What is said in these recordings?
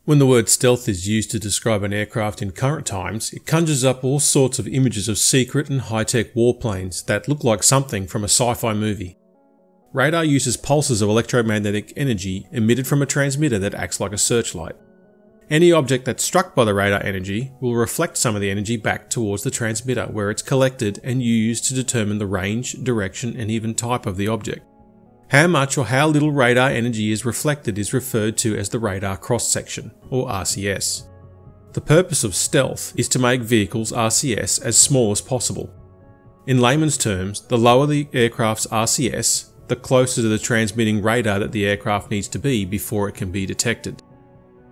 When the word stealth is used to describe an aircraft in current times, it conjures up all sorts of images of secret and high-tech warplanes that look like something from a sci-fi movie. Radar uses pulses of electromagnetic energy emitted from a transmitter that acts like a searchlight. Any object that's struck by the radar energy will reflect some of the energy back towards the transmitter, where it's collected and used to determine the range, direction, and even type of the object. How much or how little radar energy is reflected is referred to as the radar cross-section, or RCS. The purpose of stealth is to make vehicles' RCS as small as possible. In layman's terms, the lower the aircraft's RCS, the closer to the transmitting radar that the aircraft needs to be before it can be detected.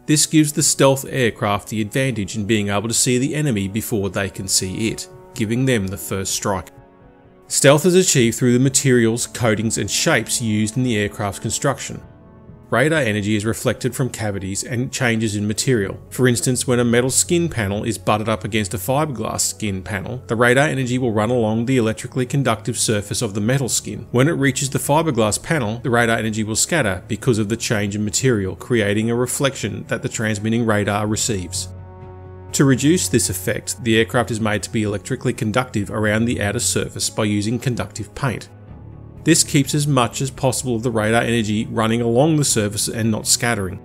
This gives the stealth aircraft the advantage in being able to see the enemy before they can see it, giving them the first strike. Stealth is achieved through the materials, coatings and shapes used in the aircraft's construction. Radar energy is reflected from cavities and changes in material. For instance, when a metal skin panel is butted up against a fiberglass skin panel, the radar energy will run along the electrically conductive surface of the metal skin. When it reaches the fiberglass panel, the radar energy will scatter because of the change in material, creating a reflection that the transmitting radar receives. To reduce this effect, the aircraft is made to be electrically conductive around the outer surface by using conductive paint. This keeps as much as possible of the radar energy running along the surface and not scattering.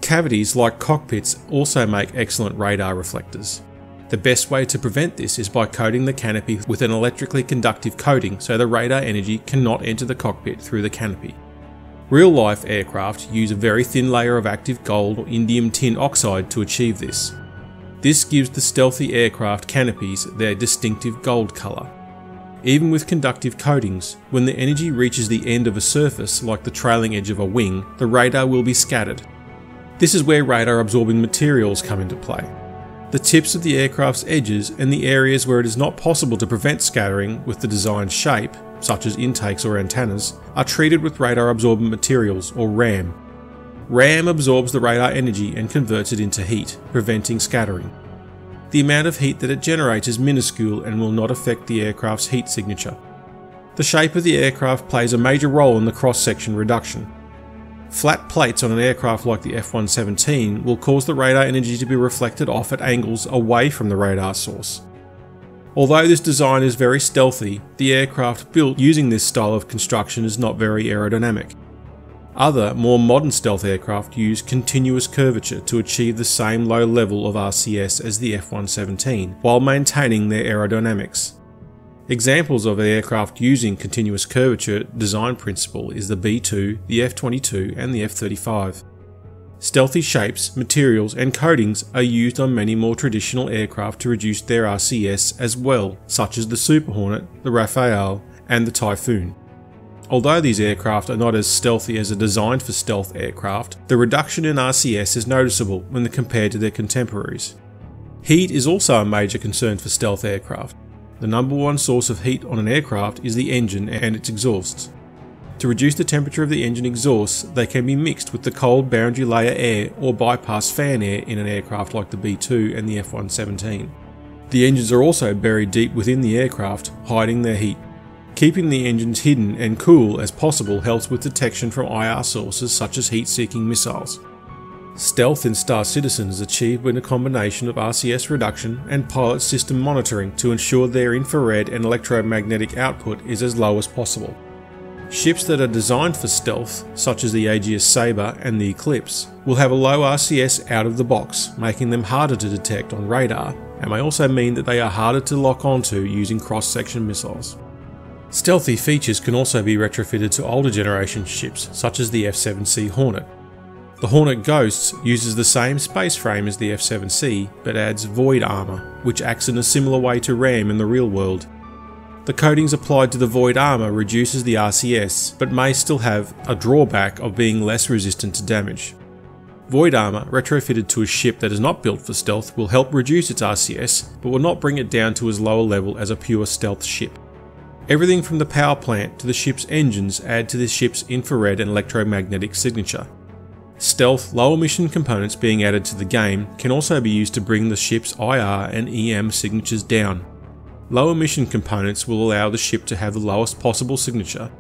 Cavities like cockpits also make excellent radar reflectors. The best way to prevent this is by coating the canopy with an electrically conductive coating so the radar energy cannot enter the cockpit through the canopy. Real-life aircraft use a very thin layer of active gold or indium tin oxide to achieve this. This gives the stealthy aircraft canopies their distinctive gold colour. Even with conductive coatings, when the energy reaches the end of a surface, like the trailing edge of a wing, the radar will be scattered. This is where radar absorbing materials come into play. The tips of the aircraft's edges and the areas where it is not possible to prevent scattering with the designed shape, such as intakes or antennas, are treated with radar absorbent materials, or RAM. RAM absorbs the radar energy and converts it into heat, preventing scattering. The amount of heat that it generates is minuscule and will not affect the aircraft's heat signature. The shape of the aircraft plays a major role in the cross-section reduction. Flat plates on an aircraft like the F-117 will cause the radar energy to be reflected off at angles away from the radar source. Although this design is very stealthy, the aircraft built using this style of construction is not very aerodynamic. Other, more modern stealth aircraft use continuous curvature to achieve the same low level of RCS as the F-117, while maintaining their aerodynamics. Examples of aircraft using continuous curvature design principle is the B-2, the F-22 and the F-35. Stealthy shapes, materials and coatings are used on many more traditional aircraft to reduce their RCS as well, such as the Super Hornet, the Rafale and the Typhoon. Although these aircraft are not as stealthy as a designed for stealth aircraft, the reduction in RCS is noticeable when compared to their contemporaries. Heat is also a major concern for stealth aircraft. The number one source of heat on an aircraft is the engine and its exhausts. To reduce the temperature of the engine exhausts, they can be mixed with the cold boundary layer air or bypass fan air in an aircraft like the B-2 and the F-117. The engines are also buried deep within the aircraft, hiding their heat. Keeping the engines hidden and cool as possible helps with detection from IR sources such as heat-seeking missiles. Stealth in Star Citizen is achieved with a combination of RCS reduction and pilot system monitoring to ensure their infrared and electromagnetic output is as low as possible. Ships that are designed for stealth, such as the Aegis Sabre and the Eclipse, will have a low RCS out of the box, making them harder to detect on radar, and may also mean that they are harder to lock onto using cross-section missiles. Stealthy features can also be retrofitted to older generation ships, such as the F-7C Hornet. The Hornet Ghosts uses the same space frame as the F-7C, but adds void armour, which acts in a similar way to RAM in the real world. The coatings applied to the void armour reduces the RCS, but may still have a drawback of being less resistant to damage. Void armour retrofitted to a ship that is not built for stealth will help reduce its RCS, but will not bring it down to as low a level as a pure stealth ship. Everything from the power plant to the ship's engines add to the ship's infrared and electromagnetic signature. Stealth, low-emission components being added to the game can also be used to bring the ship's IR and EM signatures down. Low-emission components will allow the ship to have the lowest possible signature,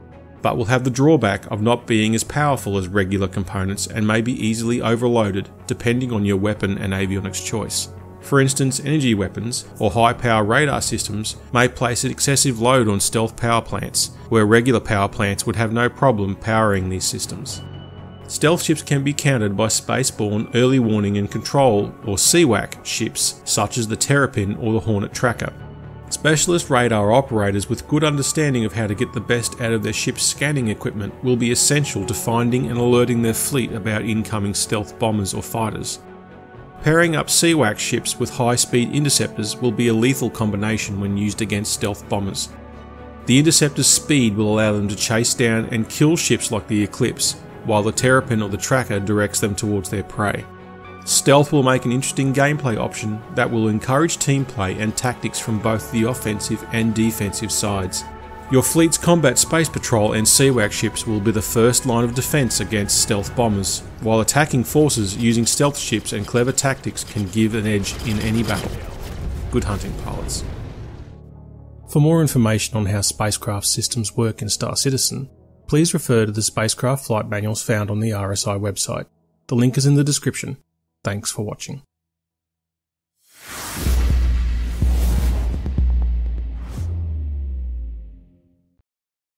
but will have the drawback of not being as powerful as regular components and may be easily overloaded depending on your weapon and avionics choice. For instance, energy weapons or high-power radar systems may place an excessive load on stealth power plants, where regular power plants would have no problem powering these systems. Stealth ships can be countered by spaceborne early warning and control or CWAC ships such as the Terrapin or the Hornet Tracker. Specialist radar operators with good understanding of how to get the best out of their ship's scanning equipment will be essential to finding and alerting their fleet about incoming stealth bombers or fighters. Pairing up CWAC ships with high-speed interceptors will be a lethal combination when used against stealth bombers. The interceptor's speed will allow them to chase down and kill ships like the Eclipse, while the Terrapin or the Tracker directs them towards their prey. Stealth will make an interesting gameplay option that will encourage team play and tactics from both the offensive and defensive sides. Your fleet's combat space patrol and CWAC ships will be the first line of defense against stealth bombers, while attacking forces using stealth ships and clever tactics can give an edge in any battle. Good hunting, pilots. For more information on how spacecraft systems work in Star Citizen, please refer to the spacecraft flight manuals found on the RSI website. The link is in the description. Thanks for watching.